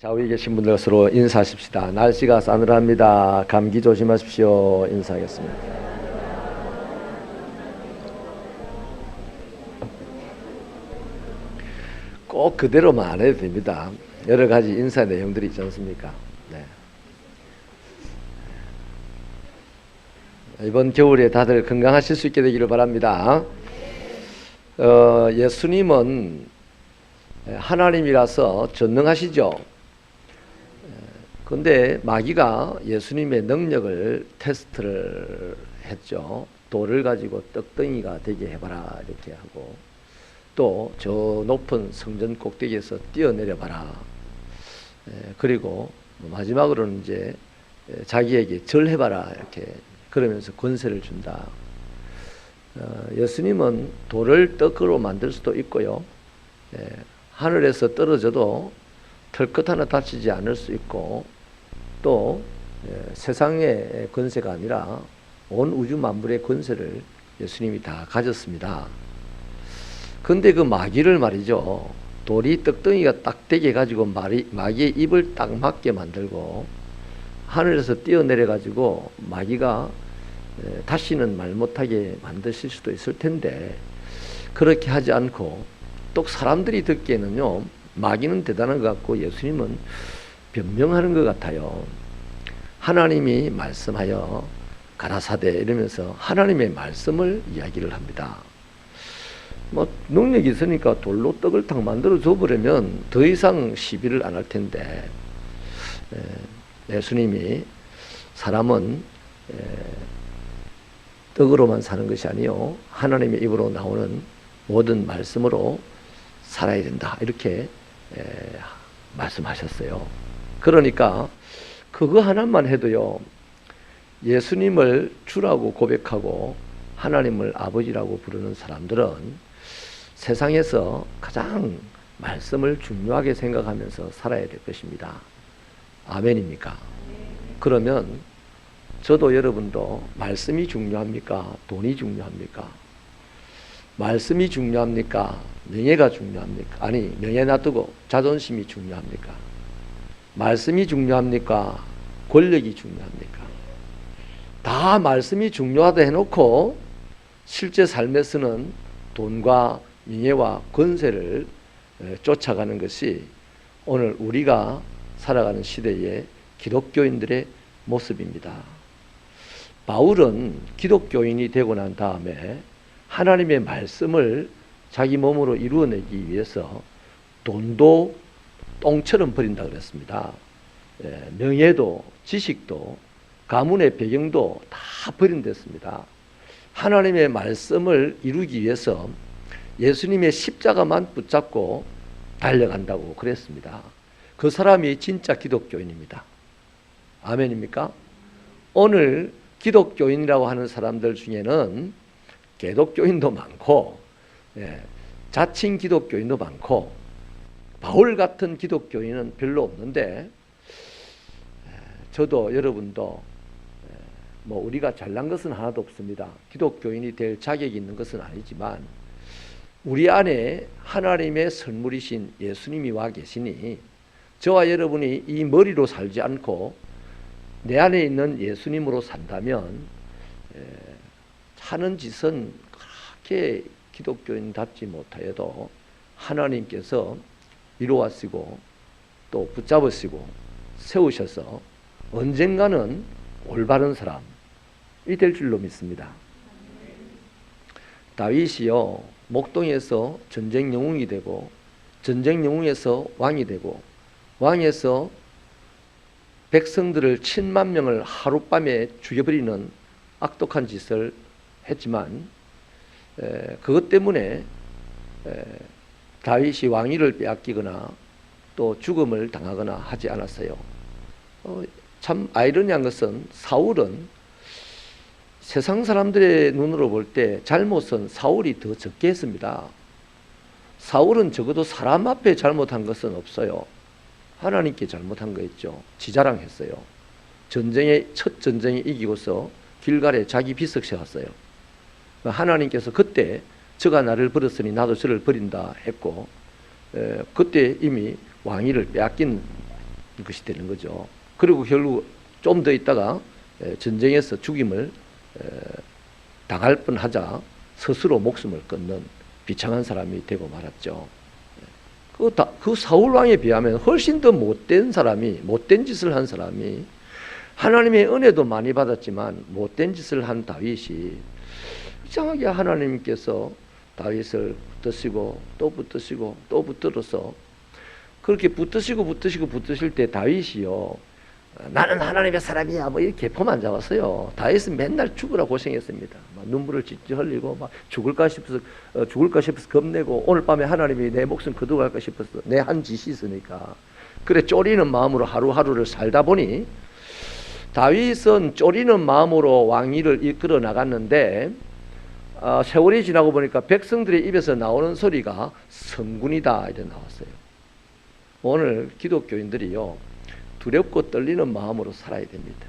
자, 위에 계신 분들 서로 인사하십시다. 날씨가 싸늘합니다. 감기 조심하십시오. 인사하겠습니다. 꼭 그대로만 안 해도 됩니다. 여러 가지 인사 내용들이 있지 않습니까? 네. 이번 겨울에 다들 건강하실 수 있게 되기를 바랍니다. 예수님은 하나님이라서 전능하시죠. 근데 마귀가 예수님의 능력을 테스트를 했죠. 돌을 가지고 떡덩이가 되게 해봐라 이렇게 하고, 또 저 높은 성전 꼭대기에서 뛰어내려봐라. 그리고 마지막으로는 이제 자기에게 절해봐라 이렇게 그러면서 권세를 준다. 예수님은 돌을 떡으로 만들 수도 있고요, 하늘에서 떨어져도 털끝 하나 다치지 않을 수 있고, 또 세상의 권세가 아니라 온 우주 만물의 권세를 예수님이 다 가졌습니다. 근데 그 마귀를 말이죠, 돌이 떡덩이가 딱 되게 가지고 마귀의 입을 딱 막게 만들고 하늘에서 뛰어내려 가지고 마귀가 다시는 말 못하게 만드실 수도 있을 텐데, 그렇게 하지 않고 또 사람들이 듣기에는요, 마귀는 대단한 것 같고 예수님은 변명하는 것 같아요. 하나님이 말씀하여 가라사대 이러면서 하나님의 말씀을 이야기를 합니다. 능력이 있으니까 돌로 떡을 탁 만들어 줘버리면 더 이상 시비를 안 할 텐데, 예수님이 사람은 떡으로만 사는 것이 아니요 하나님의 입으로 나오는 모든 말씀으로 살아야 된다 이렇게 말씀하셨어요. 그러니까 그거 하나만 해도요, 예수님을 주라고 고백하고 하나님을 아버지라고 부르는 사람들은 세상에서 가장 말씀을 중요하게 생각하면서 살아야 될 것입니다. 아멘입니까? 그러면 저도 여러분도 말씀이 중요합니까? 돈이 중요합니까? 말씀이 중요합니까? 명예가 중요합니까? 아니, 명예 놔두고 자존심이 중요합니까? 말씀이 중요합니까? 권력이 중요합니까? 다 말씀이 중요하다 해놓고 실제 삶에서는 돈과 명예와 권세를 쫓아가는 것이 오늘 우리가 살아가는 시대의 기독교인들의 모습입니다. 바울은 기독교인이 되고 난 다음에 하나님의 말씀을 자기 몸으로 이루어내기 위해서 돈도 똥처럼 버린다 그랬습니다. 명예도 지식도 가문의 배경도 다 버린댔습니다. 하나님의 말씀을 이루기 위해서 예수님의 십자가만 붙잡고 달려간다고 그랬습니다. 그 사람이 진짜 기독교인입니다. 아멘입니까? 오늘 기독교인이라고 하는 사람들 중에는 개독교인도 많고, 자칭 기독교인도 많고, 바울 같은 기독교인은 별로 없는데, 저도 여러분도 우리가 잘난 것은 하나도 없습니다. 기독교인이 될 자격이 있는 것은 아니지만 우리 안에 하나님의 선물이신 예수님이 와 계시니, 저와 여러분이 이 머리로 살지 않고 내 안에 있는 예수님으로 산다면 하는 짓은 그렇게 기독교인답지 못하여도 하나님께서 이루어시고 또 붙잡으시고 세우셔서 언젠가는 올바른 사람이 될 줄로 믿습니다. 다윗이요, 목동에서 전쟁 영웅이 되고, 전쟁 영웅에서 왕이 되고, 왕에서 백성들을 7만 명을 하룻밤에 죽여버리는 악독한 짓을 했지만, 그것 때문에 다윗이 왕위를 빼앗기거나 또 죽음을 당하거나 하지 않았어요. 참 아이러니한 것은 사울은 세상 사람들의 눈으로 볼 때 잘못은 사울이 더 적게 했습니다. 사울은 적어도 사람 앞에 잘못한 것은 없어요. 하나님께 잘못한 거 있죠. 지자랑했어요. 첫 전쟁에 이기고서 길갈에 자기 비석 세웠어요. 하나님께서 그때 저가 나를 버렸으니 나도 저를 버린다 했고, 그때 이미 왕위를 빼앗긴 것이 되는 거죠. 그리고 결국 좀 더 있다가 전쟁에서 죽임을 당할 뻔하자 스스로 목숨을 끊는 비참한 사람이 되고 말았죠. 그 사울 왕에 비하면 훨씬 더 못된 사람이, 못된 짓을 한 사람이, 하나님의 은혜도 많이 받았지만 못된 짓을 한 다윗이, 이상하게 하나님께서 다윗을 붙드시고 또 붙드시고 또 붙들어서, 그렇게 붙으실 때 다윗이요, 나는 하나님의 사람이야 뭐 이렇게 폼 안 잡았어요. 다윗은 맨날 죽으라 고생했습니다. 막 눈물을 찔찔 흘리고 막 죽을까 싶어서 겁내고, 오늘 밤에 하나님이 내 목숨 거두갈까 싶어서, 내 한 짓이 있으니까. 그래 쪼리는 마음으로 하루하루를 살다 보니 다윗은 쪼리는 마음으로 왕위를 이끌어 나갔는데, 세월이 지나고 보니까 백성들의 입에서 나오는 소리가 성군이다 이렇게 나왔어요. 오늘 기독교인들이요, 두렵고 떨리는 마음으로 살아야 됩니다.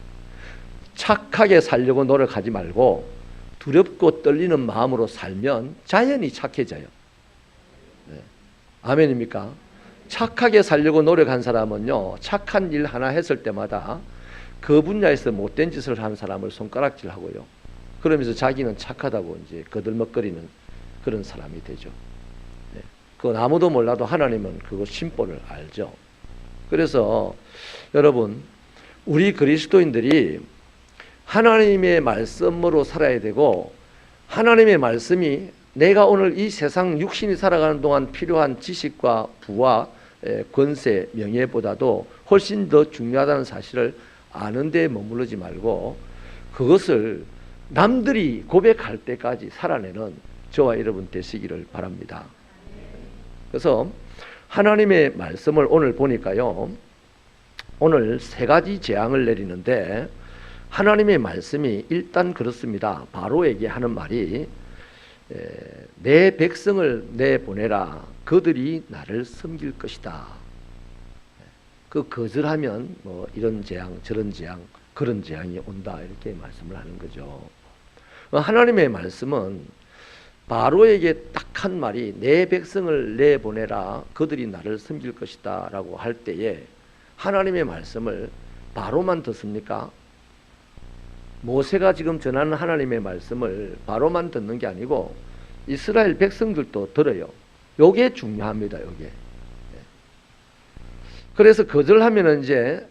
착하게 살려고 노력하지 말고 두렵고 떨리는 마음으로 살면 자연히 착해져요. 네. 아멘입니까? 착하게 살려고 노력한 사람은요, 착한 일 하나 했을 때마다 그 분야에서 못된 짓을 한 사람을 손가락질하고요, 그러면서 자기는 착하다고 이제 거들먹거리는 그런 사람이 되죠. 네. 그건 아무도 몰라도 하나님은 그거 심보를 알죠. 그래서 여러분, 우리 그리스도인들이 하나님의 말씀으로 살아야 되고, 하나님의 말씀이 내가 오늘 이 세상 육신이 살아가는 동안 필요한 지식과 부와 권세, 명예보다도 훨씬 더 중요하다는 사실을 아는 데 머무르지 말고, 그것을 남들이 고백할 때까지 살아내는 저와 여러분 되시기를 바랍니다. 그래서 하나님의 말씀을 오늘 보니까요, 오늘 세 가지 재앙을 내리는데, 하나님의 말씀이 일단 그렇습니다. 바로에게 하는 말이 내 백성을 내보내라. 그들이 나를 섬길 것이다. 그 거절하면 뭐 이런 재앙, 저런 재앙, 그런 재앙이 온다 이렇게 말씀을 하는 거죠. 하나님의 말씀은 바로에게 딱 한 말이 내 백성을 내보내라. 그들이 나를 섬길 것이다 라고 할 때에 하나님의 말씀을 바로만 듣습니까? 모세가 지금 전하는 하나님의 말씀을 바로만 듣는 게 아니고 이스라엘 백성들도 들어요. 요게 중요합니다. 요게. 그래서 거절하면 이제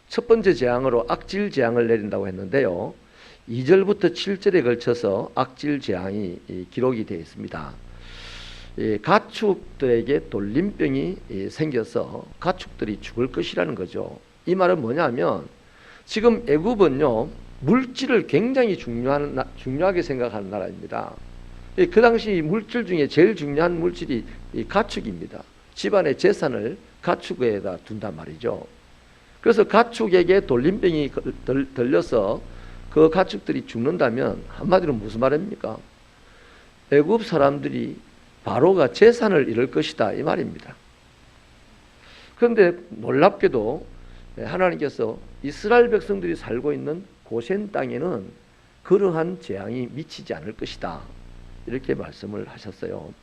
첫 번째 재앙으로 악질 재앙을 내린다고 했는데요, 2절부터 7절에 걸쳐서 악질 재앙이 기록이 되어 있습니다. 가축들에게 돌림병이 생겨서 가축들이 죽을 것이라는 거죠. 이 말은 뭐냐면, 지금 애굽은요, 물질을 굉장히 중요하게 생각하는 나라입니다. 그 당시 물질 중에 제일 중요한 물질이 가축입니다. 집안의 재산을 가축에다 둔단 말이죠. 그래서 가축에게 돌림병이 들려서 그 가축들이 죽는다면 한마디로 무슨 말입니까? 애굽 사람들이 바로가 재산을 잃을 것이다 이 말입니다. 그런데 놀랍게도 하나님께서 이스라엘 백성들이 살고 있는 고센 땅에는 그러한 재앙이 미치지 않을 것이다 이렇게 말씀을 하셨어요.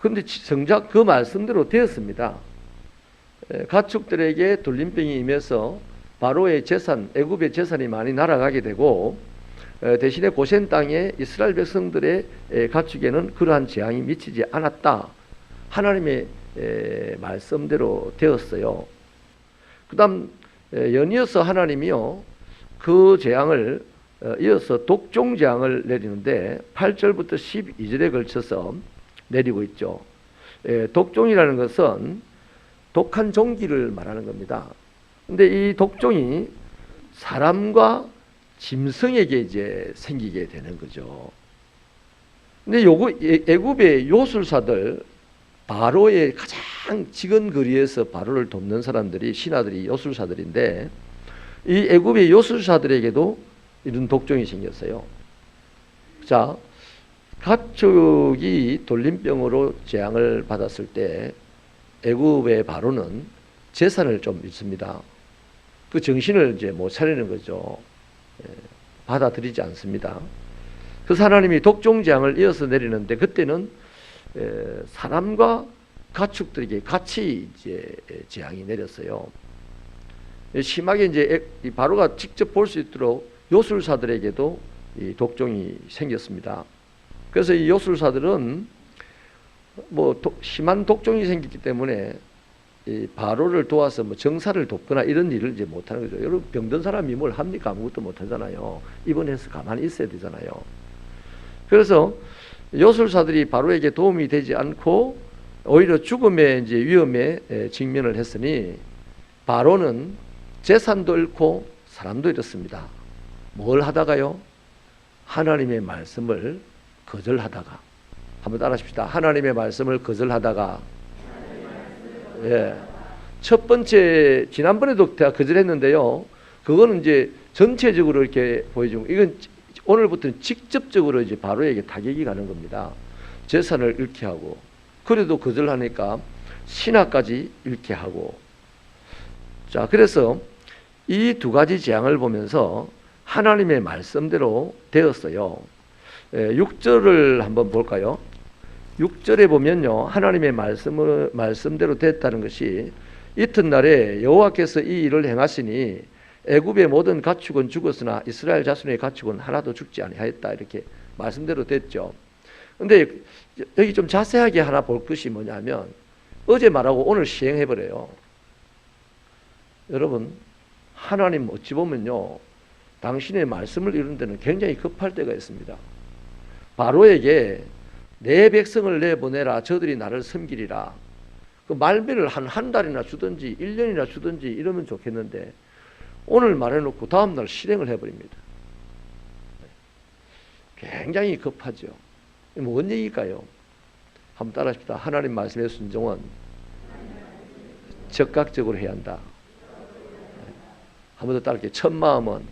그런데 정작 그 말씀대로 되었습니다. 가축들에게 돌림병이 임해서 바로의 재산, 애굽의 재산이 많이 날아가게 되고, 대신에 고센 땅에 이스라엘 백성들의 가축에는 그러한 재앙이 미치지 않았다. 하나님의 말씀대로 되었어요. 그 다음 연이어서 하나님이요, 그 재앙을 이어서 독종 재앙을 내리는데 8절부터 12절에 걸쳐서 내리고 있죠. 독종이라는 것은 독한 종기를 말하는 겁니다. 근데 이 독종이 사람과 짐승에게 이제 생기게 되는 거죠. 근데 애굽의 요술사들, 바로의 가장 지근거리에서 바로를 돕는 사람들이, 신하들이 요술사들인데, 이 애굽의 요술사들에게도 이런 독종이 생겼어요. 자, 가축이 돌림병으로 재앙을 받았을 때 애굽의 바로는 재산을 좀 잃습니다. 그 정신을 이제 못 차리는 거죠. 받아들이지 않습니다. 그래서 하나님이 독종 재앙을 이어서 내리는데, 그때는 사람과 가축들에게 같이 이제 재앙이 내렸어요. 심하게 이제 이 바로가 직접 볼 수 있도록 요술사들에게도 이 독종이 생겼습니다. 그래서 이 요술사들은 뭐 심한 독종이 생겼기 때문에 이 바로를 도와서 뭐 정사를 돕거나 이런 일을 이제 못하는 거죠. 여러분, 병든 사람이 뭘 합니까? 아무것도 못하잖아요. 입원해서 가만히 있어야 되잖아요. 그래서 요술사들이 바로에게 도움이 되지 않고 오히려 죽음의 이제 위험에 직면을 했으니 바로는 재산도 잃고 사람도 잃었습니다. 뭘 하다가요? 하나님의 말씀을 거절하다가. 한번 따라하십시다. 하나님의 말씀을 거절하다가. 예. 첫 번째, 지난번에도 제가 거절했는데요. 그거는 이제 전체적으로 이렇게 보여주고, 이건 오늘부터는 직접적으로 이제 바로에게 타격이 가는 겁니다. 재산을 잃게 하고, 그래도 거절하니까 신하까지 잃게 하고. 자, 그래서 이 두 가지 재앙을 보면서 하나님의 말씀대로 되었어요. 6절을 한번 볼까요? 6절에 보면요, 하나님의 말씀대로 됐다는 것이 이튿날에 여호와께서 이 일을 행하시니 애굽의 모든 가축은 죽었으나 이스라엘 자손의 가축은 하나도 죽지 아니하였다. 이렇게 말씀대로 됐죠. 근데 여기 좀 자세하게 하나 볼 것이 뭐냐면 어제 말하고 오늘 시행해버려요. 여러분, 하나님 어찌 보면요, 당신의 말씀을 이루는 데는 굉장히 급할 때가 있습니다. 바로에게 내 백성을 내보내라, 저들이 나를 섬기리라. 그 말미를 한 달이나 주든지 1년이나 주든지 이러면 좋겠는데 오늘 말해놓고 다음날 실행을 해버립니다. 굉장히 급하죠. 뭔 얘기일까요? 한번 따라합시다. 하나님 말씀의 순종은 적극적으로 해야 한다. 한 번 더 따라할게요. 첫 마음은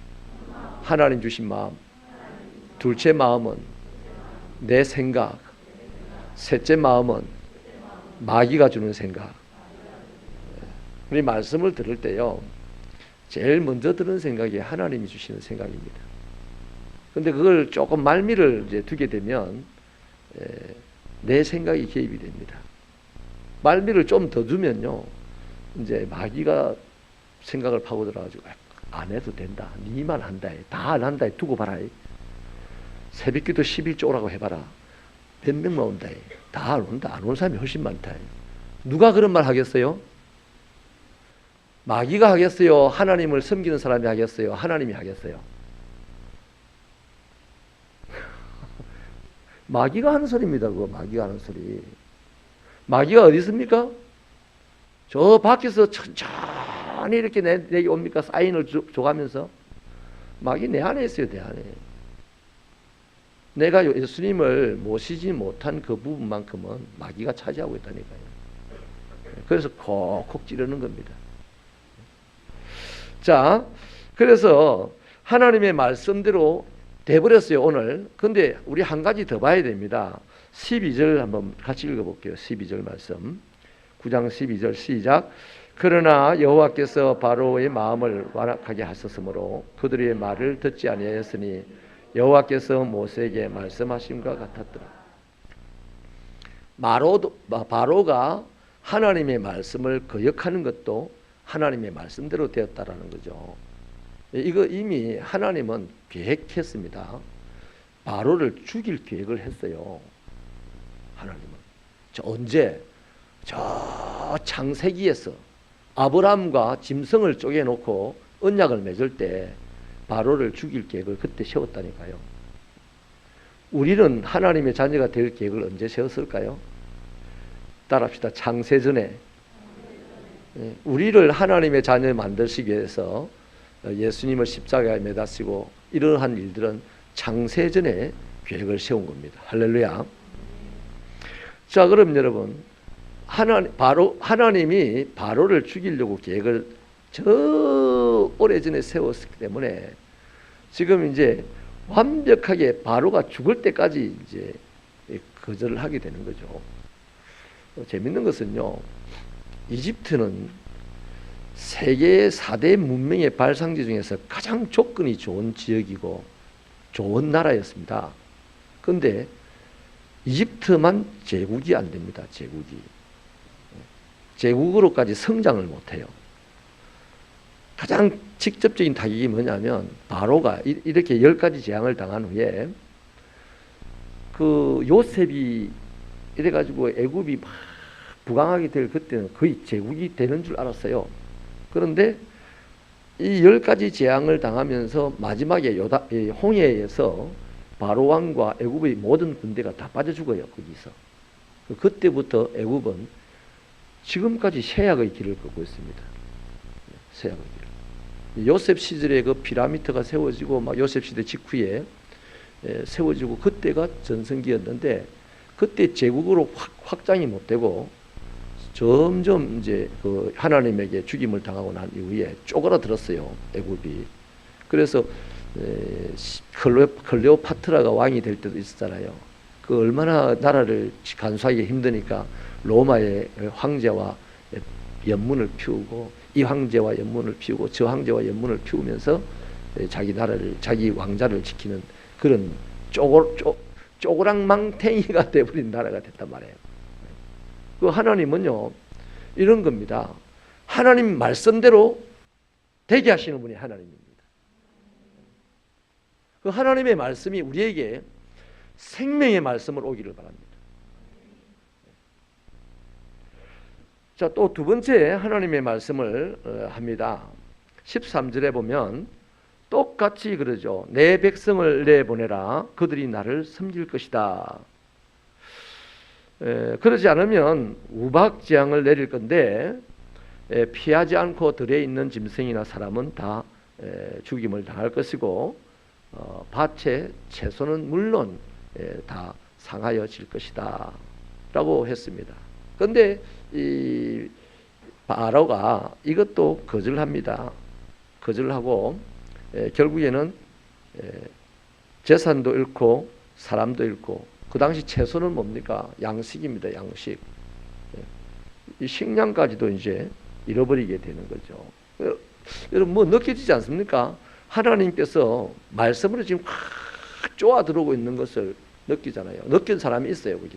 하나님 주신 마음, 둘째 마음은 내 생각, 셋째 마음은 마귀가 주는 생각. 우리 말씀을 들을 때요, 제일 먼저 드는 생각이 하나님이 주시는 생각입니다. 근데 그걸 조금 말미를 이제 두게 되면 내 생각이 개입이 됩니다. 말미를 좀 더 두면요, 이제 마귀가 생각을 파고들어가지고 안 해도 된다, 니만 한다, 다 안 한다, 두고 봐라, 새벽기도 11조 오라고 해봐라, 몇 명만 온다, 다 안 온다, 안 온 사람이 훨씬 많다. 누가 그런 말 하겠어요? 마귀가 하겠어요? 하나님을 섬기는 사람이 하겠어요? 하나님이 하겠어요? 마귀가 하는 소리입니다. 그거 마귀가 하는 소리. 마귀가 어디 있습니까? 저 밖에서 천천히 이렇게 내게 옵니까? 사인을 줘가면서. 마귀 내 안에 있어요. 내 안에. 내가 예수님을 모시지 못한 그 부분만큼은 마귀가 차지하고 있다니까요. 그래서 콕콕 찌르는 겁니다. 자, 그래서 하나님의 말씀대로 돼버렸어요, 오늘. 근데 우리 한 가지 더 봐야 됩니다. 12절 한번 같이 읽어볼게요. 12절 말씀. 9장 12절 시작. 그러나 여호와께서 바로의 마음을 완악하게 하셨으므로 그들의 말을 듣지 아니하였으니 여호와께서 모세에게 말씀하심과 같았더라. 바로가 하나님의 말씀을 거역하는 것도 하나님의 말씀대로 되었다라는 거죠. 이거 이미 하나님은 계획했습니다. 바로를 죽일 계획을 했어요. 하나님은. 언제? 저 창세기에서 아브라함과 짐승을 쪼개놓고 언약을 맺을 때 바로를 죽일 계획을 그때 세웠다니까요. 우리는 하나님의 자녀가 될 계획을 언제 세웠을까요? 따라합시다. 창세전에. 우리를 하나님의 자녀 만드시기 위해서 예수님을 십자가에 매다시고 이러한 일들은 창세전에 계획을 세운 겁니다. 할렐루야. 자, 그럼 여러분, 하나님이 바로를 죽이려고 계획을 저 오래전에 세웠기 때문에 지금 이제 완벽하게 바로가 죽을 때까지 이제 거절을 하게 되는 거죠. 재밌는 것은요, 이집트는 세계 4대 문명의 발상지 중에서 가장 조건이 좋은 지역이고 좋은 나라였습니다. 그런데 이집트만 제국이 안 됩니다. 제국이. 제국으로까지 성장을 못해요. 가장 직접적인 타격이 뭐냐면 바로가 이렇게 10가지 재앙을 당한 후에 그 요셉이 이래가지고 애굽이 막 부강하게 될 그때는 거의 제국이 되는 줄 알았어요. 그런데 이 10가지 재앙을 당하면서 마지막에 홍해에서 바로 왕과 애굽의 모든 군대가 다 빠져 죽어요. 거기서. 그때부터 애굽은 지금까지 쇠약의 길을 걷고 있습니다. 쇠약의 길. 요셉 시절에 그 피라미드가 세워지고 막 요셉 시대 직후에 세워지고 그때가 전성기였는데 그때 제국으로 확장이 못 되고 점점 이제 그 하나님에게 죽임을 당하고 난 이후에 쪼그라들었어요. 애굽이. 그래서 클레오파트라가 왕이 될 때도 있었잖아요. 그 얼마나 나라를 간수하기 힘드니까 로마의 황제와 연문을 피우고 이 황제와 연문을 피우고 저 황제와 연문을 피우면서 자기 나라를 자기 왕자를 지키는 그런 쪼그랑망탱이가 돼버린 나라가 됐단 말이에요. 그 하나님은요 이런 겁니다. 하나님 말씀대로 되게 하시는 분이 하나님입니다. 그 하나님의 말씀이 우리에게 생명의 말씀을 오기를 바랍니다. 자, 또 두 번째 하나님의 말씀을 합니다. 13절에 보면 똑같이 그러죠. 내 백성을 내보내라. 그들이 나를 섬길 것이다. 그러지 않으면 우박재앙을 내릴 건데 피하지 않고 들에 있는 짐승이나 사람은 다 죽임을 당할 것이고 밭의 채소는 물론 다 상하여질 것이다 라고 했습니다. 그런데 이 바로가 이것도 거절합니다. 거절하고 결국에는 재산도 잃고 사람도 잃고 그 당시 채소는 뭡니까? 양식입니다. 양식. 이 식량까지도 이제 잃어버리게 되는 거죠. 여러분 뭐 느껴지지 않습니까? 하나님께서 말씀으로 지금 확 쪼아 들어오고 있는 것을 느끼잖아요. 느낀 사람이 있어요. 거기.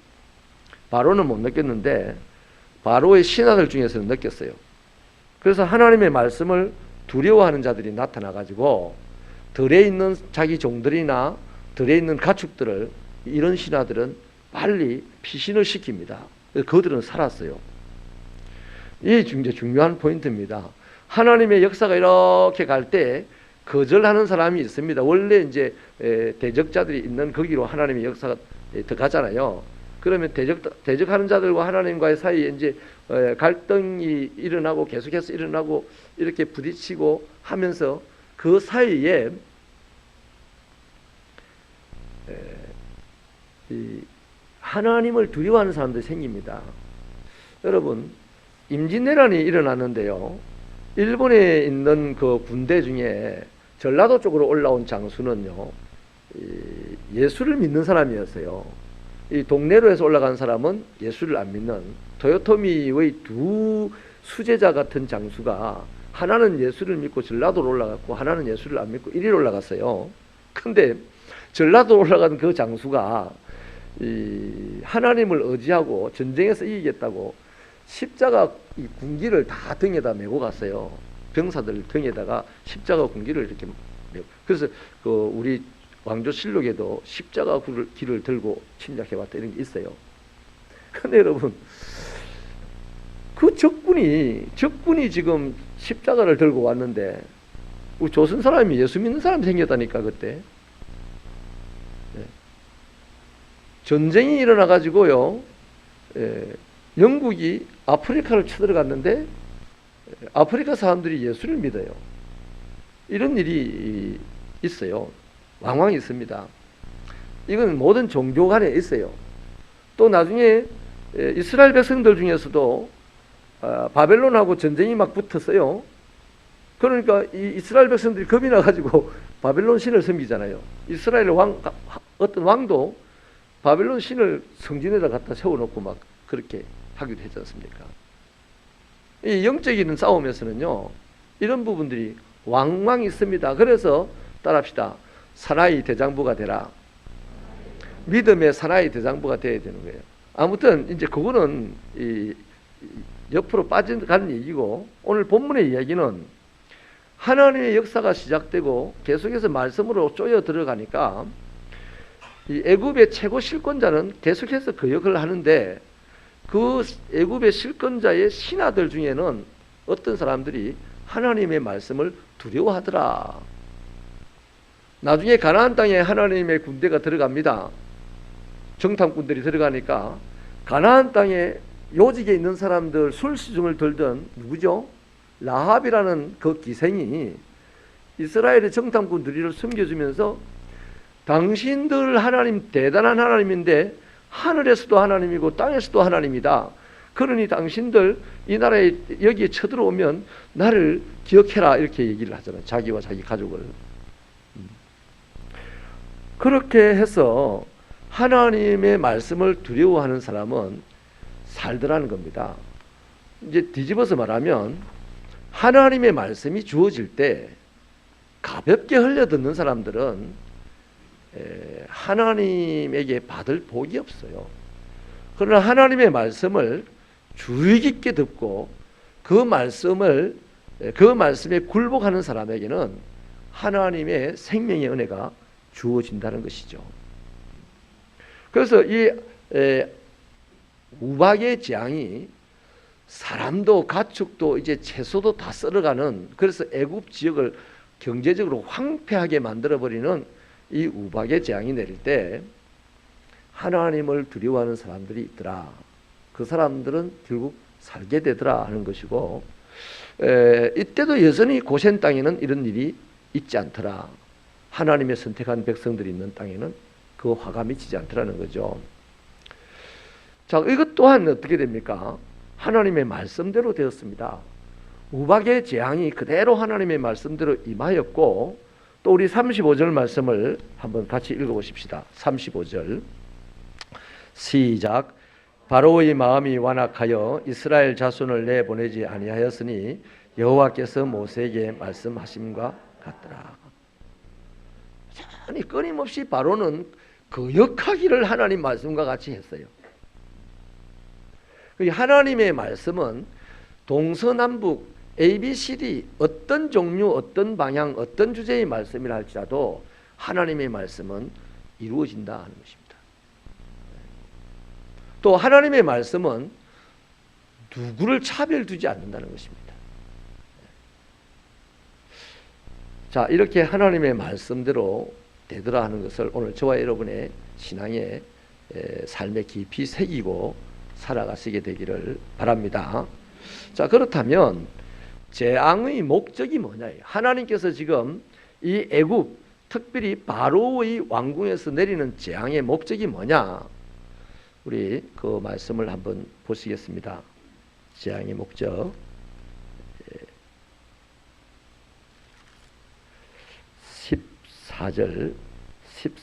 바로는 못 느꼈는데 바로의 신하들 중에서는 느꼈어요. 그래서 하나님의 말씀을 두려워하는 자들이 나타나가지고 들에 있는 자기 종들이나 들에 있는 가축들을 이런 신하들은 빨리 피신을 시킵니다. 그들은 살았어요. 이게 굉장히 중요한 포인트입니다. 하나님의 역사가 이렇게 갈 때 거절하는 사람이 있습니다. 원래 이제 대적자들이 있는 거기로 하나님의 역사가 들어가잖아요. 그러면 대적하는 자들과 하나님과의 사이에 이제 갈등이 일어나고 계속해서 일어나고 이렇게 부딪히고 하면서 그 사이에 하나님을 두려워하는 사람들이 생깁니다. 여러분 임진왜란이 일어났는데요. 일본에 있는 그 군대 중에 전라도 쪽으로 올라온 장수는요. 예수를 믿는 사람이었어요. 이 동네로 해서 올라간 사람은 예수를 안 믿는 도요토미의 두 수제자 같은 장수가 하나는 예수를 믿고 전라도로 올라갔고 하나는 예수를 안 믿고 이리로 올라갔어요. 근데 전라도로 올라간 그 장수가 이 하나님을 의지하고 전쟁에서 이기겠다고 십자가 이 군기를 다 등에다 메고 갔어요. 병사들 등에다가 십자가 군기를 이렇게 메고. 그래서 그 우리 왕조실록에도 십자가 길을 들고 침략해왔다 이런 게 있어요. 근데 여러분 그 적군이 지금 십자가를 들고 왔는데 우리 조선 사람이 예수 믿는 사람이 생겼다니까 그때. 네. 전쟁이 일어나 가지고요. 영국이 아프리카를 쳐들어갔는데 아프리카 사람들이 예수를 믿어요. 이런 일이 있어요. 왕왕 있습니다. 이건 모든 종교 간에 있어요. 또 나중에 이스라엘 백성들 중에서도 바벨론하고 전쟁이 막 붙었어요. 그러니까 이 이스라엘 백성들이 겁이 나가지고 바벨론 신을 섬기잖아요. 이스라엘 어떤 왕도 바벨론 신을 성진에다 갖다 세워놓고 막 그렇게 하기도 했지 않습니까? 이 영적인 싸움에서는요, 이런 부분들이 왕왕 있습니다. 그래서 따라합시다. 사나이 대장부가 되라. 믿음의 사나이 대장부가 되어야 되는 거예요. 아무튼 이제 그거는 옆으로 빠져가는 얘기고, 오늘 본문의 이야기는 하나님의 역사가 시작되고 계속해서 말씀으로 쪼여 들어가니까 이 애굽의 최고 실권자는 계속해서 그 역할을 하는데, 그 애굽의 실권자의 신하들 중에는 어떤 사람들이 하나님의 말씀을 두려워하더라. 나중에 가나안 땅에 하나님의 군대가 들어갑니다. 정탐꾼들이 들어가니까 가나안 땅에 요직에 있는 사람들 술수중을 들던 누구죠? 라합이라는 그 기생이 이스라엘의 정탐꾼들을 숨겨주면서 당신들 하나님 대단한 하나님인데 하늘에서도 하나님이고 땅에서도 하나님이다. 그러니 당신들 이 나라에 여기에 쳐들어오면 나를 기억해라, 이렇게 얘기를 하잖아요. 자기와 자기 가족을. 그렇게 해서 하나님의 말씀을 두려워하는 사람은 살더라는 겁니다. 이제 뒤집어서 말하면 하나님의 말씀이 주어질 때 가볍게 흘려듣는 사람들은 하나님에게 받을 복이 없어요. 그러나 하나님의 말씀을 주의 깊게 듣고 그 말씀에 굴복하는 사람에게는 하나님의 생명의 은혜가 주어진다는 것이죠. 그래서 이 우박의 재앙이 사람도 가축도 이제 채소도 다 썰어가는, 그래서 애굽 지역을 경제적으로 황폐하게 만들어버리는 이 우박의 재앙이 내릴 때 하나님을 두려워하는 사람들이 있더라. 그 사람들은 결국 살게 되더라 하는 것이고, 이때도 여전히 고센 땅에는 이런 일이 있지 않더라. 하나님의 선택한 백성들이 있는 땅에는 그 화가 미치지 않더라는 거죠. 자, 이것 또한 어떻게 됩니까? 하나님의 말씀대로 되었습니다. 우박의 재앙이 그대로 하나님의 말씀대로 임하였고, 또 우리 35절 말씀을 한번 같이 읽어보십시다. 35절 시작. 바로의 마음이 완악하여 이스라엘 자손을 내보내지 아니하였으니 여호와께서 모세에게 말씀하심과 같더라. 아니, 끊임없이 바로는 거역하기를 하나님 말씀과 같이 했어요. 하나님의 말씀은 동서남북 ABCD 어떤 종류, 어떤 방향, 어떤 주제의 말씀이라 할지라도 하나님의 말씀은 이루어진다 하는 것입니다. 또 하나님의 말씀은 누구를 차별두지 않는다는 것입니다. 자, 이렇게 하나님의 말씀대로 되더라 하는 것을 오늘 저와 여러분의 신앙의 삶에 깊이 새기고 살아가시게 되기를 바랍니다. 자, 그렇다면 재앙의 목적이 뭐냐? 하나님께서 지금 이 애굽, 특별히 바로의 왕궁에서 내리는 재앙의 목적이 뭐냐? 우리 그 말씀을 한번 보시겠습니다. 재앙의 목적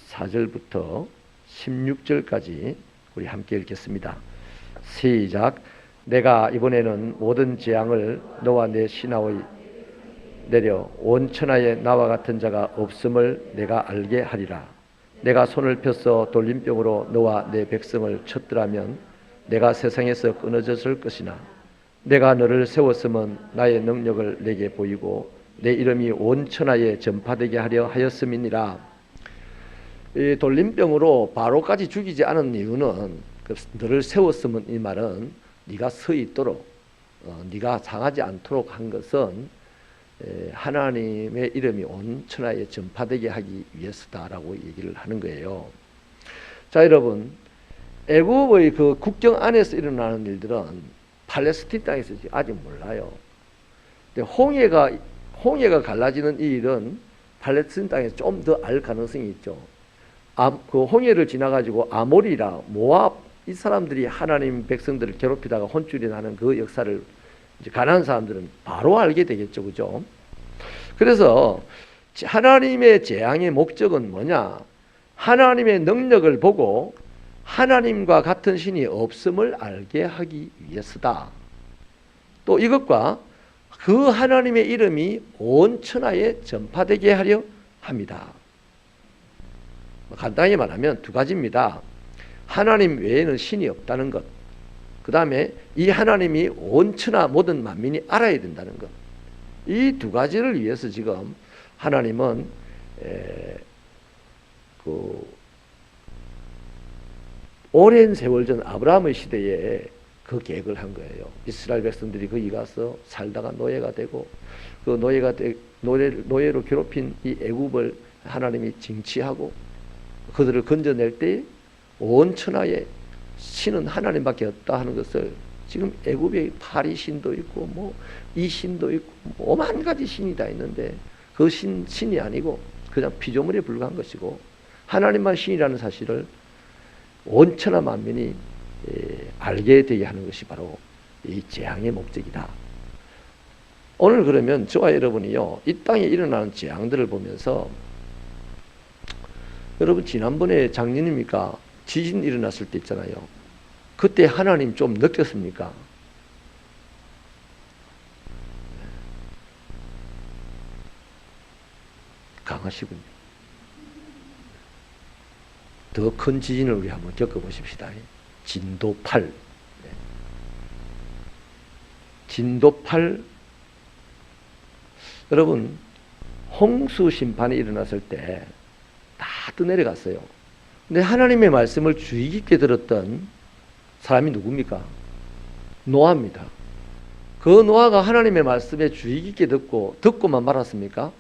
14절부터 16절까지 우리 함께 읽겠습니다. 시작. 내가 이번에는 모든 재앙을 너와 내 신하의 내려 온 천하에 나와 같은 자가 없음을 내가 알게 하리라. 내가 손을 펴서 돌림병으로 너와 내 백성을 쳤더라면 내가 세상에서 끊어졌을 것이나 내가 너를 세웠음은 나의 능력을 내게 보이고 내 이름이 온 천하에 전파되게 하려 하였음이니라. 이 돌림병으로 바로까지 죽이지 않은 이유는 너를 세웠음은, 이 말은 네가 서 있도록, 네가 상하지 않도록 한 것은 하나님의 이름이 온 천하에 전파되게 하기 위해서다라고 얘기를 하는 거예요. 자, 여러분, 애굽의 그 국경 안에서 일어나는 일들은 팔레스틴 땅에서 아직 몰라요. 근데 홍해가 갈라지는 이 일은 팔레스틴 땅에서 좀 더 알 가능성이 있죠. 그 홍해를 지나가지고 아모리라, 모압, 이 사람들이 하나님 백성들을 괴롭히다가 혼쭐이 나는 그 역사를 이제 가나안 사람들은 바로 알게 되겠죠, 그죠? 그래서 하나님의 재앙의 목적은 뭐냐? 하나님의 능력을 보고 하나님과 같은 신이 없음을 알게 하기 위해서다. 또 이것과 그 하나님의 이름이 온 천하에 전파되게 하려 합니다. 간단히 말하면 두 가지입니다. 하나님 외에는 신이 없다는 것, 그 다음에 이 하나님이 온 천하 모든 만민이 알아야 된다는 것. 이 두 가지를 위해서 지금 하나님은 오랜 세월 전 아브라함의 시대에 그 계획을 한 거예요. 이스라엘 백성들이 거기 가서 살다가 노예가 되고 그 노예로 괴롭힌 이 애굽을 하나님이 징치하고 그들을 건져낼 때 온 천하에 신은 하나님밖에 없다 하는 것을 지금 애굽에 파리 신도 있고 뭐 이 신도 있고 뭐 오만 가지 신이 다 있는데 그 신이 아니고 그냥 피조물에 불과한 것이고 하나님만 신이라는 사실을 온 천하 만민이 알게 되게 하는 것이 바로 이 재앙의 목적이다. 오늘 그러면 저와 여러분이요, 이 땅에 일어나는 재앙들을 보면서 여러분 지난번에 작년입니까? 지진 일어났을 때 있잖아요. 그때 하나님 좀 느꼈습니까? 강하시군요. 더 큰 지진을 우리 한번 겪어보십시다. 진도 8. 진도 8. 여러분, 홍수 심판이 일어났을 때 다 떠내려갔어요. 근데 하나님의 말씀을 주의 깊게 들었던 사람이 누굽니까? 노아입니다. 그 노아가 하나님의 말씀에 주의 깊게 듣고만 말았습니까?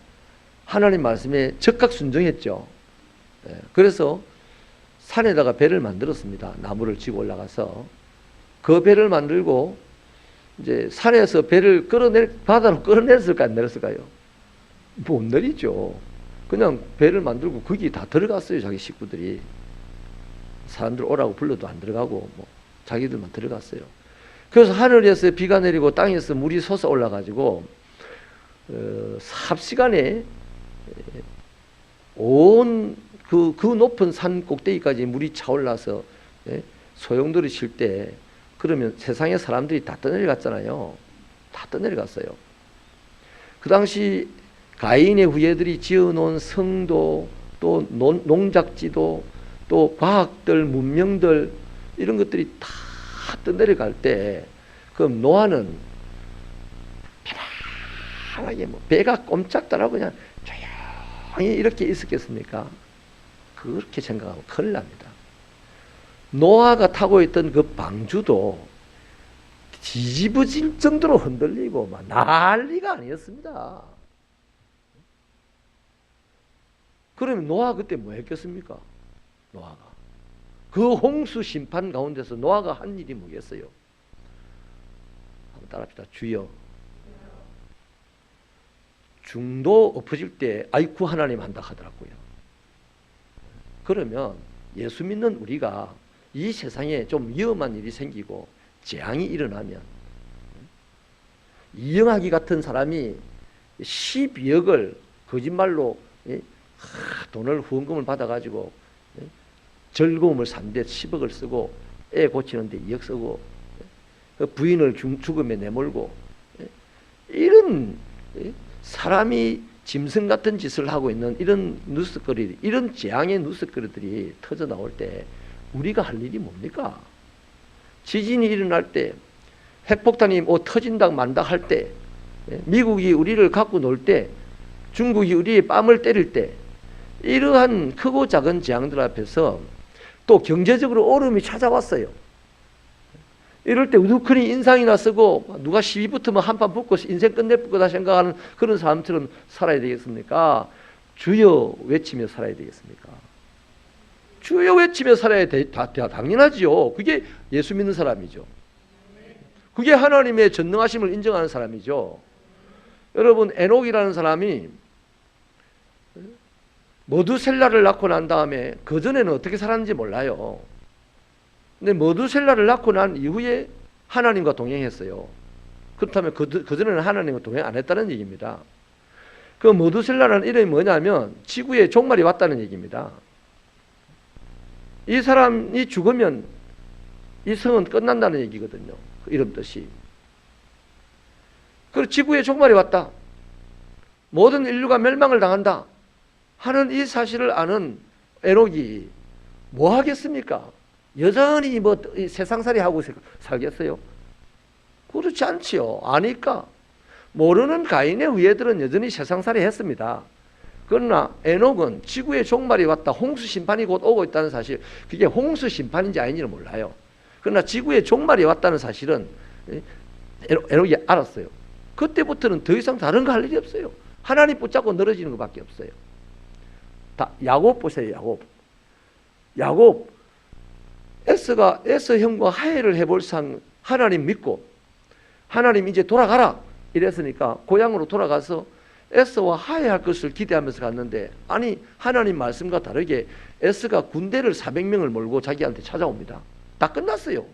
하나님 말씀에 적극 순종했죠. 그래서 산에다가 배를 만들었습니다. 나무를 지고 올라가서 그 배를 만들고 이제 산에서 배를 바다로 끌어내렸을까요? 안 내렸을까요? 못 내리죠. 그냥 배를 만들고 거기 다 들어갔어요. 자기 식구들이. 사람들 오라고 불러도 안 들어가고 뭐 자기들만 들어갔어요. 그래서 하늘에서 비가 내리고 땅에서 물이 솟아 올라가지고 삽시간에 온 그 높은 산 꼭대기까지 물이 차올라서 소용돌이 칠 때 그러면 세상의 사람들이 다 떠내려갔잖아요. 다 떠내려갔어요. 그 당시 가인의 후예들이 지어놓은 성도 또 농작지도 또 과학들 문명들 이런 것들이 다 떠내려갈 때 그럼 노아는 편안하게 뭐 배가 꼼짝도 안 하고 그냥 조용히 이렇게 있었겠습니까? 그렇게 생각하면 큰일 납니다. 노아가 타고 있던 그 방주도 뒤집어질 정도로 흔들리고 막 난리가 아니었습니다. 그러면 노아가 그때 뭐 했겠습니까? 노아가 그 홍수 심판 가운데서 노아가 한 일이 뭐겠어요? 한번 따라합시다. 주여. 중도 엎어질 때 아이쿠 하나님 한다 하더라고요. 그러면 예수 믿는 우리가 이 세상에 좀 위험한 일이 생기고 재앙이 일어나면 이영하기 같은 사람이 12억을 거짓말로 돈을 후원금을 받아가지고 즐거움을 산데 10억을 쓰고 애 고치는데 2억 쓰고 부인을 죽음에 내몰고 이런 사람이 짐승 같은 짓을 하고 있는 이런 뉴스거리, 이런 재앙의 뉴스거리들이 터져 나올 때 우리가 할 일이 뭡니까? 지진이 일어날 때, 핵폭탄이 뭐 터진다 만다 할 때, 미국이 우리를 갖고 놀 때, 중국이 우리의 뺨을 때릴 때, 이러한 크고 작은 재앙들 앞에서 또 경제적으로 어려움이 찾아왔어요. 이럴 때 우두커니 인상이나 쓰고 누가 시비 붙으면 한판 붙고 인생 끝낼 거다 생각하는 그런 사람처럼 살아야 되겠습니까? 주여 외치며 살아야 되겠습니까? 주여 외치며 살아야 당연하지요. 그게 예수 믿는 사람이죠. 그게 하나님의 전능하심을 인정하는 사람이죠. 여러분, 에녹이라는 사람이 머두셀라를 낳고 난 다음에 그전에는 어떻게 살았는지 몰라요. 근데 머두셀라를 낳고 난 이후에 하나님과 동행했어요. 그렇다면 그전에는 하나님과 동행 안 했다는 얘기입니다. 그 머두셀라라는 이름이 뭐냐면 지구에 종말이 왔다는 얘기입니다. 이 사람이 죽으면 이 성은 끝난다는 얘기거든요. 그 이름 뜻이. 그리고 지구에 종말이 왔다. 모든 인류가 멸망을 당한다 하는 이 사실을 아는 에녹이 뭐 하겠습니까? 여전히 뭐 세상살이 하고 살겠어요? 그렇지 않지요. 아니까. 모르는 가인의 후예들은 여전히 세상살이 했습니다. 그러나 에녹은 지구의 종말이 왔다, 홍수 심판이 곧 오고 있다는 사실, 그게 홍수 심판인지 아닌지는 몰라요. 그러나 지구의 종말이 왔다는 사실은 에녹이 알았어요. 그때부터는 더 이상 다른 거 할 일이 없어요. 하나님 붙잡고 늘어지는 것밖에 없어요. 야곱 보세요. 야곱 에서 형과 화해를 해볼 상 하나님 믿고, 하나님 이제 돌아가라 이랬으니까 고향으로 돌아가서 에서와 화해할 것을 기대하면서 갔는데, 아니 하나님 말씀과 다르게 에서가 군대를 400명을 몰고 자기한테 찾아옵니다. 다 끝났어요.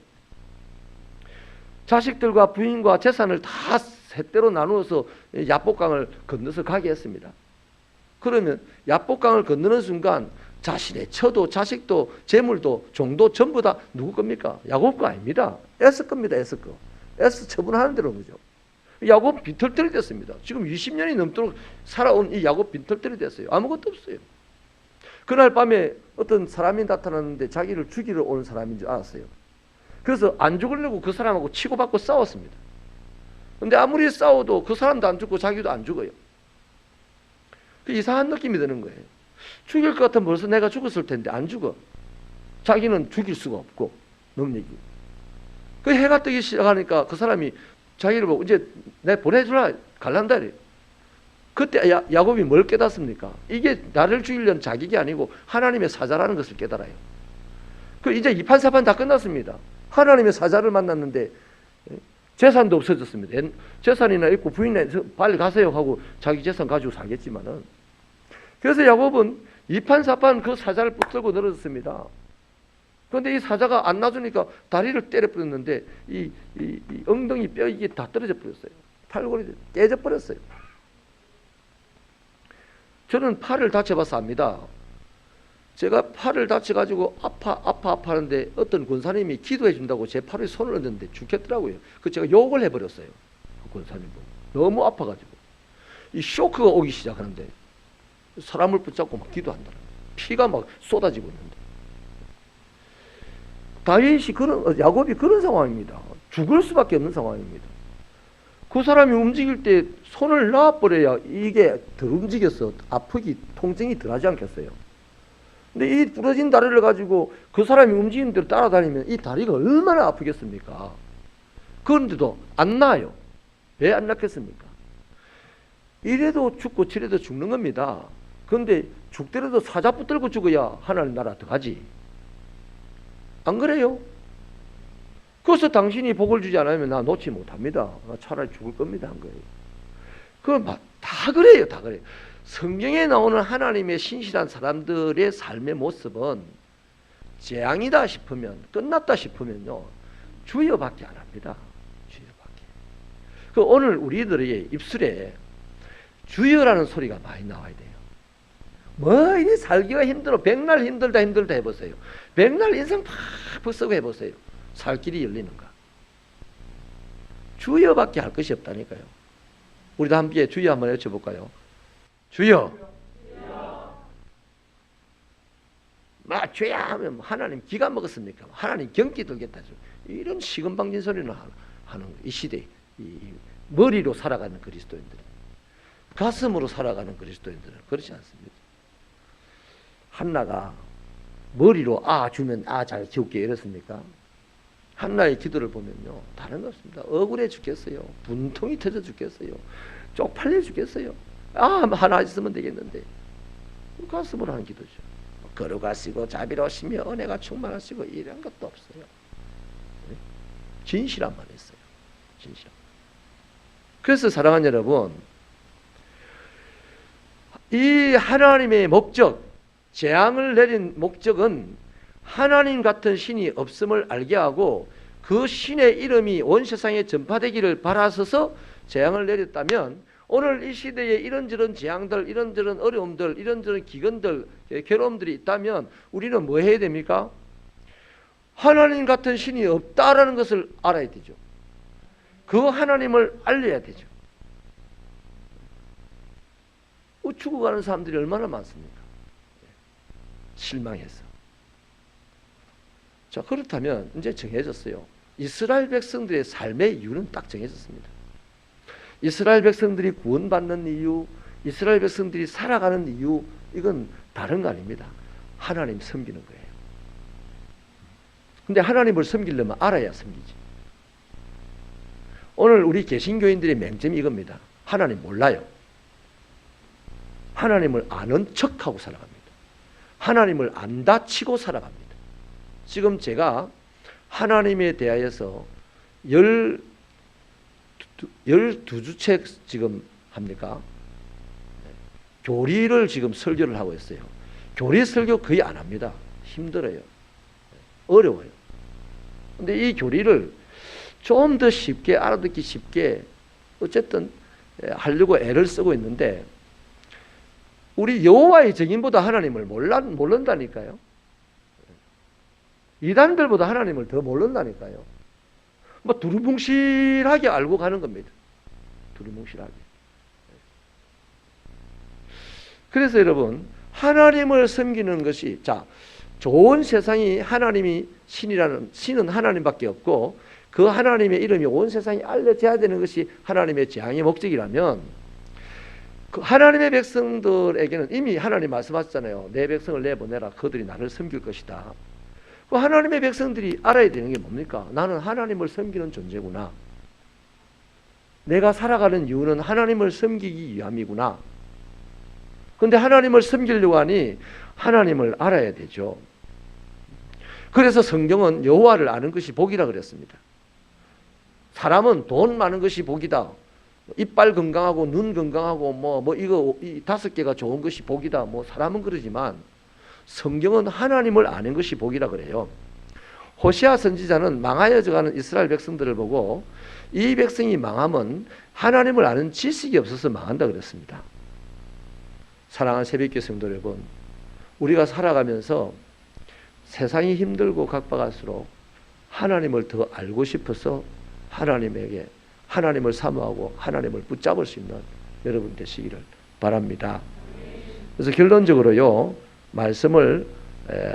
자식들과 부인과 재산을 다 셋대로 나누어서 야복강을 건너서 가게 했습니다. 그러면 야복강을 건너는 순간 자신의 처도, 자식도, 재물도, 종도 전부 다 누구 겁니까? 야곱 거 아닙니다. 에서 겁니다. 에서 거. 에서 처분하는 대로 거죠. 야곱 빈털터리 됐습니다. 지금 20년이 넘도록 살아온 이 야곱 빈털터리 됐어요. 아무것도 없어요. 그날 밤에 어떤 사람이 나타났는데 자기를 죽이러 오는 사람인 줄 알았어요. 그래서 안 죽으려고 그 사람하고 치고받고 싸웠습니다. 근데 아무리 싸워도 그 사람도 안 죽고 자기도 안 죽어요. 그 이상한 느낌이 드는 거예요. 죽일 것 같으면 벌써 내가 죽었을 텐데 안 죽어. 자기는 죽일 수가 없고. 너무 얘기. 그 해가 뜨기 시작하니까 그 사람이 자기를 보고 이제 내 보내주라 갈란다 이래요. 그때 야곱이 뭘 깨닫습니까? 이게 나를 죽이려는 자격이 아니고 하나님의 사자라는 것을 깨달아요. 그 이제 이판사판 다 끝났습니다. 하나님의 사자를 만났는데 재산도 없어졌습니다. 재산이나 있고 부인이나 빨리 가세요 하고 자기 재산 가지고 살겠지만은. 그래서 야곱은 이판사판 그 사자를 붙들고 늘어졌습니다. 그런데 이 사자가 안 놔주니까 다리를 때려 버렸는데 이 엉덩이 뼈 이게 다 떨어져 버렸어요. 팔골이 깨져 버렸어요. 저는 팔을 다쳐봐서 압니다. 제가 팔을 다쳐가지고 아파 하는데 어떤 권사님이 기도해 준다고 제 팔에 손을 얹었는데 죽겠더라고요. 그 제가 욕을 해버렸어요. 그 권사님 보고. 너무 아파가지고. 이 쇼크가 오기 시작하는데 사람을 붙잡고 막 기도한다. 피가 막 쏟아지고 있는데. 야곱이 그런 상황입니다. 죽을 수밖에 없는 상황입니다. 그 사람이 움직일 때 손을 놔버려야 이게 덜 움직여서 아프기, 통증이 덜 하지 않겠어요. 근데 이 부러진 다리를 가지고 그 사람이 움직이는 대로 따라다니면 이 다리가 얼마나 아프겠습니까? 그런데도 안 나아요. 왜 안 낫겠습니까? 이래도 죽고 저래도 죽는 겁니다. 그런데 죽더라도 사자 붙들고 죽어야 하나님 나라 들어가지. 안 그래요? 그래서 당신이 복을 주지 않으면 나 놓지 못합니다. 나 차라리 죽을 겁니다. 한 거예요. 그럼 다 그래요. 다 그래요. 성경에 나오는 하나님의 신실한 사람들의 삶의 모습은 재앙이다 싶으면, 끝났다 싶으면요, 주여밖에 안 합니다. 주여밖에. 그 오늘 우리들의 입술에 주여라는 소리가 많이 나와야 돼요. 뭐 이리 살기가 힘들어. 백날 힘들다 해보세요. 백날 인생 팍 쓰고 해보세요. 살 길이 열리는가? 주여밖에 할 것이 없다니까요. 우리도 함께 주여 한번 외쳐볼까요? 주여. 막 주여 하면 하나님 기가 먹었습니까? 하나님 경기 들겠다. 이런 시건방진 소리는 하는 이 시대, 이 머리로 살아가는 그리스도인들, 가슴으로 살아가는 그리스도인들은 그렇지 않습니다. 한나가 머리로 주면 잘 지울게 이랬습니까? 한나의 기도를 보면요, 다른 거 없습니다. 억울해 죽겠어요. 분통이 터져 죽겠어요. 쪽팔려 죽겠어요. 하나 있으면 되겠는데. 가슴으로 하는 기도죠. 거룩하시고 자비로우시며 은혜가 충만하시고 이런 것도 없어요. 진실함만 있어요. 진실함. 그래서 사랑하는 여러분, 이 하나님의 목적, 재앙을 내린 목적은 하나님 같은 신이 없음을 알게 하고 그 신의 이름이 온 세상에 전파되기를 바라서서 재앙을 내렸다면, 오늘 이 시대에 이런저런 재앙들, 이런저런 어려움들, 이런저런 기근들, 괴로움들이 있다면 우리는 뭐 해야 됩니까? 하나님 같은 신이 없다라는 것을 알아야 되죠. 그 하나님을 알려야 되죠. 죽어가는 사람들이 얼마나 많습니까? 실망해서. 자, 그렇다면 이제 정해졌어요. 이스라엘 백성들의 삶의 이유는 딱 정해졌습니다. 이스라엘 백성들이 구원받는 이유, 이스라엘 백성들이 살아가는 이유, 이건 다른 거 아닙니다. 하나님 섬기는 거예요. 근데 하나님을 섬기려면 알아야 섬기지. 오늘 우리 개신교인들의 맹점이 이겁니다. 하나님 몰라요. 하나님을 아는 척하고 살아갑니다. 하나님을 안다 치고 살아갑니다. 지금 제가 하나님에 대하여서 12주책 지금 합니까? 교리를 지금 설교를 하고 있어요. 교리 설교 거의 안 합니다. 힘들어요. 어려워요. 근데 이 교리를 좀 더 쉽게 알아듣기 쉽게 어쨌든 하려고 애를 쓰고 있는데 우리 여호와의 증인보다 하나님을 모른다니까요. 이단들보다 하나님을 더 모른다니까요. 뭐 두루뭉실하게 알고 가는 겁니다. 두루뭉실하게. 그래서 여러분, 하나님을 섬기는 것이, 자, 좋은 세상이 하나님이 신은 하나님밖에 없고 그 하나님의 이름이 온 세상에 알려져야 되는 것이 하나님의 재앙의 목적이라면 그 하나님의 백성들에게는 이미 하나님 말씀하셨잖아요. 내 백성을 내보내라. 그들이 나를 섬길 것이다. 그 하나님의 백성들이 알아야 되는 게 뭡니까? 나는 하나님을 섬기는 존재구나. 내가 살아가는 이유는 하나님을 섬기기 위함이구나. 그런데 하나님을 섬기려고 하니 하나님을 알아야 되죠. 그래서 성경은 여호와를 아는 것이 복이라 그랬습니다. 사람은 돈 많은 것이 복이다. 이빨 건강하고 눈 건강하고 이 5개가 좋은 것이 복이다. 사람은 그러지만 성경은 하나님을 아는 것이 복이라 그래요. 호시아 선지자는 망하여져가는 이스라엘 백성들을 보고 이 백성이 망하면 하나님을 아는 지식이 없어서 망한다 그랬습니다. 사랑하는 새벽교회 성도 여러분, 우리가 살아가면서 세상이 힘들고 각박할수록 하나님을 더 알고 싶어서 하나님을 사모하고 하나님을 붙잡을 수 있는 여러분 되시기를 바랍니다. 그래서 결론적으로요, 말씀을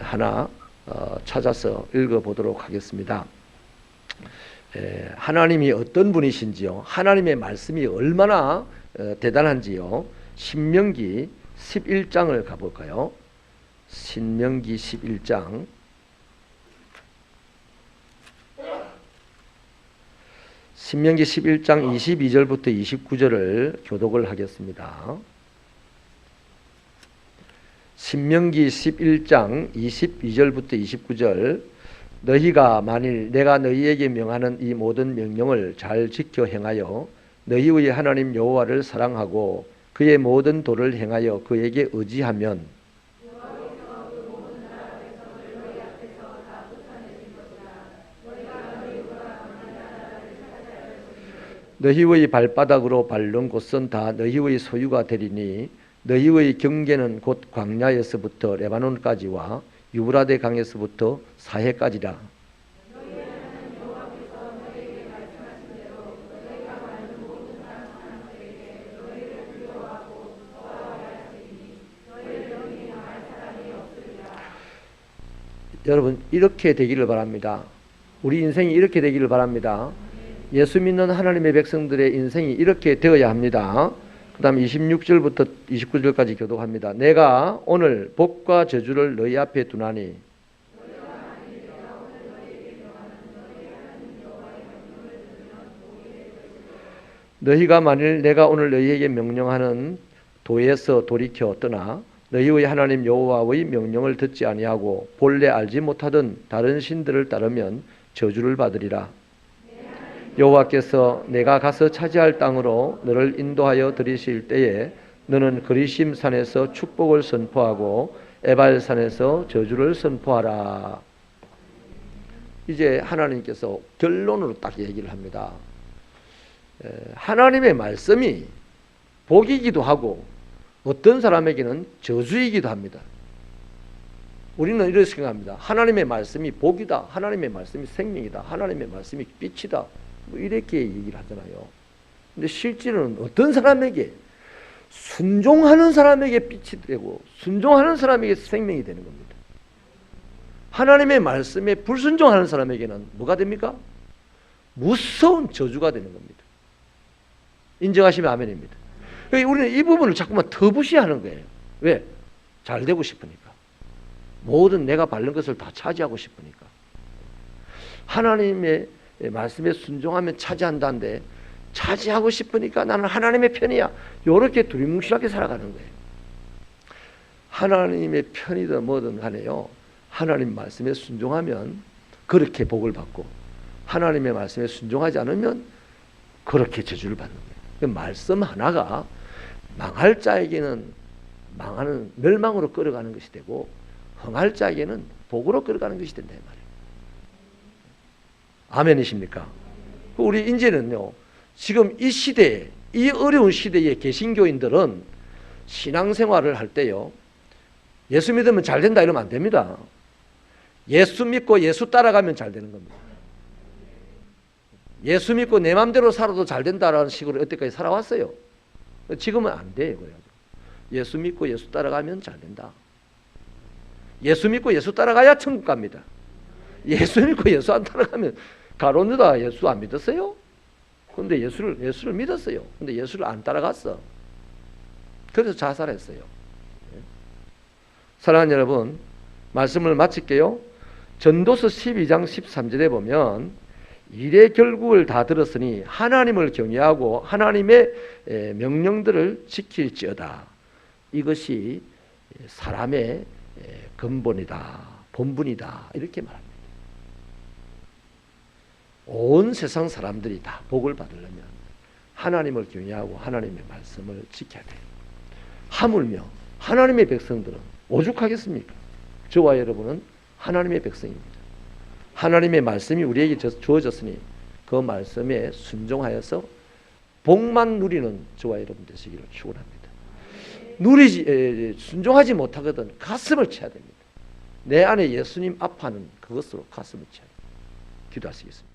하나 찾아서 읽어보도록 하겠습니다. 하나님이 어떤 분이신지요, 하나님의 말씀이 얼마나 대단한지요, 신명기 11장을 가볼까요? 신명기 11장 22절부터 29절을 교독을 하겠습니다. 신명기 11장 22절부터 29절. 너희가 만일 내가 너희에게 명하는 이 모든 명령을 잘 지켜 행하여 너희의 하나님 여호와를 사랑하고 그의 모든 도를 행하여 그에게 의지하면 너희의 발바닥으로 밟는 곳은 다 너희의 소유가 되리니 너희의 경계는 곧 광야에서부터 레바논까지와 유브라데 강에서부터 사해까지라. 여러분, 이렇게 되기를 바랍니다. 우리 인생이 이렇게 되기를 바랍니다. 예수 믿는 하나님의 백성들의 인생이 이렇게 되어야 합니다. 그 다음 26절부터 29절까지 교독합니다. 내가 오늘 복과 저주를 너희 앞에 두나니 너희가 만일 내가 오늘 너희에게 명령하는 도에서 돌이켜 떠나 너희의 하나님 여호와의 명령을 듣지 아니하고 본래 알지 못하던 다른 신들을 따르면 저주를 받으리라. 여호와께서 내가 가서 차지할 땅으로 너를 인도하여 들이실 때에 너는 그리심 산에서 축복을 선포하고 에발 산에서 저주를 선포하라. 이제 하나님께서 결론으로 딱 얘기를 합니다. 하나님의 말씀이 복이기도 하고 어떤 사람에게는 저주이기도 합니다. 우리는 이렇게 생각합니다. 하나님의 말씀이 복이다. 하나님의 말씀이 생명이다. 하나님의 말씀이 빛이다. 이렇게 얘기를 하잖아요. 근데 실제로는 어떤 사람에게 순종하는 사람에게 빛이 되고 순종하는 사람에게 생명이 되는 겁니다. 하나님의 말씀에 불순종하는 사람에게는 뭐가 됩니까? 무서운 저주가 되는 겁니다. 인정하시면 아멘입니다. 우리는 이 부분을 자꾸만 터부시하는 거예요. 왜? 잘 되고 싶으니까. 모든 내가 바른 것을 다 차지하고 싶으니까. 하나님의 말씀에 순종하면 차지한다는데 차지하고 싶으니까 나는 하나님의 편이야. 이렇게 두리뭉실하게 살아가는 거예요. 하나님의 편이든 뭐든 간에요. 하나님 말씀에 순종하면 그렇게 복을 받고 하나님의 말씀에 순종하지 않으면 그렇게 저주를 받는 거예요. 말씀 하나가 망할 자에게는 망하는 멸망으로 끌어가는 것이 되고 흥할 자에게는 복으로 끌어가는 것이 된다 이 말이에요. 아멘이십니까? 우리 이제는요. 지금 이 시대에 이 어려운 시대에 개신교인들은 신앙생활을 할 때요. 예수 믿으면 잘 된다 이러면 안 됩니다. 예수 믿고 예수 따라가면 잘 되는 겁니다. 예수 믿고 내 마음대로 살아도 잘 된다라는 식으로 여태까지 살아왔어요. 지금은 안 돼요. 예수 믿고 예수 따라가면 잘 된다. 예수 믿고 예수 따라가야 천국 갑니다. 예수 믿고 예수 안 따라가면 가론 유다 예수 안 믿었어요? 근데 예수를 믿었어요. 근데 예수를 안 따라갔어. 그래서 자살했어요. 사랑하는 여러분, 말씀을 마칠게요. 전도서 12장 13절에 보면 일의 결국을 다 들었으니 하나님을 경외하고 하나님의 명령들을 지킬지어다. 이것이 사람의 근본이다, 본분이다 이렇게 말합니다. 온 세상 사람들이 다 복을 받으려면 하나님을 경외하고 하나님의 말씀을 지켜야 돼요. 하물며 하나님의 백성들은 오죽하겠습니까? 저와 여러분은 하나님의 백성입니다. 하나님의 말씀이 우리에게 주어졌으니 그 말씀에 순종하여서 복만 누리는 저와 여러분 되시기를 축원합니다. 순종하지 못하거든 가슴을 쳐야 됩니다. 내 안에 예수님 아파하는 그것으로 가슴을 쳐야 됩니다. 기도하시겠습니다.